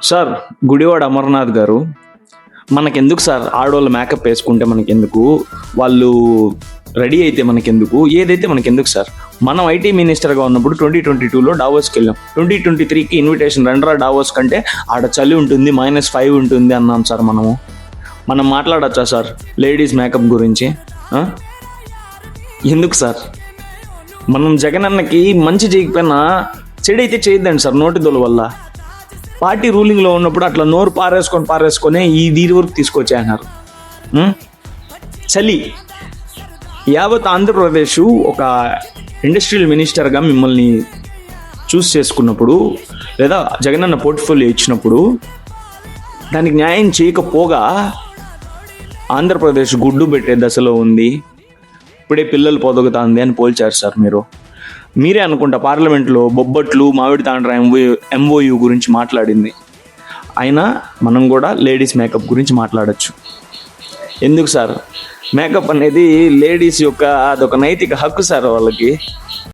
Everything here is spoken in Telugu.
సార్, గుడివాడ అమర్నాథ్ గారు, మనకెందుకు సార్ ఆడవాళ్ళు మేకప్ వేసుకుంటే మనకెందుకు, వాళ్ళు రెడీ అయితే మనకెందుకు, ఏదైతే మనకెందుకు సార్? మనం ఐటీ మినిస్టర్గా ఉన్నప్పుడు 2022లో డావోస్కి వెళ్ళాం. 2023కి ఇన్విటేషన్ రండ్రా డావోస్ కంటే ఆడ చలి ఉంటుంది, -5 ఉంటుంది అన్నాం సార్. మనం మాట్లాడచ్చా సార్ లేడీస్ మేకప్ గురించి? ఎందుకు సార్? మనం జగనన్నకి మంచి చేయకపోయినా చెడైతే చేయొద్దండి సార్ నోటి దొల వల్ల. పార్టీ రూలింగ్లో ఉన్నప్పుడు అట్లా నోరు పారేసుకొని ఈ దీని వరకు తీసుకొచ్చేసినారు. చలి యావత్ ఆంధ్రప్రదేశ్ ఒక ఇండస్ట్రియల్ మినిస్టర్గా మిమ్మల్ని చూస్ చేసుకున్నప్పుడు, లేదా జగనన్న పోర్ట్ఫోలియో ఇచ్చినప్పుడు దానికి న్యాయం చేయకపోగా ఆంధ్రప్రదేశ్ గుడ్డు పెట్టే దశలో ఉంది, ఇప్పుడే పిల్లలు పొదగుతుంది అని పోల్చారు సార్. మీరే అనుకుంటా పార్లమెంట్లో బొబ్బట్లు మామిడి తాండ్ర ఎంఓయు గురించి మాట్లాడింది. అయినా మనం కూడా లేడీస్ మేకప్ గురించి మాట్లాడచ్చు. ఎందుకు సార్? మేకప్ అనేది లేడీస్ యొక్క అదొక నైతిక హక్కు సార్ వాళ్ళకి.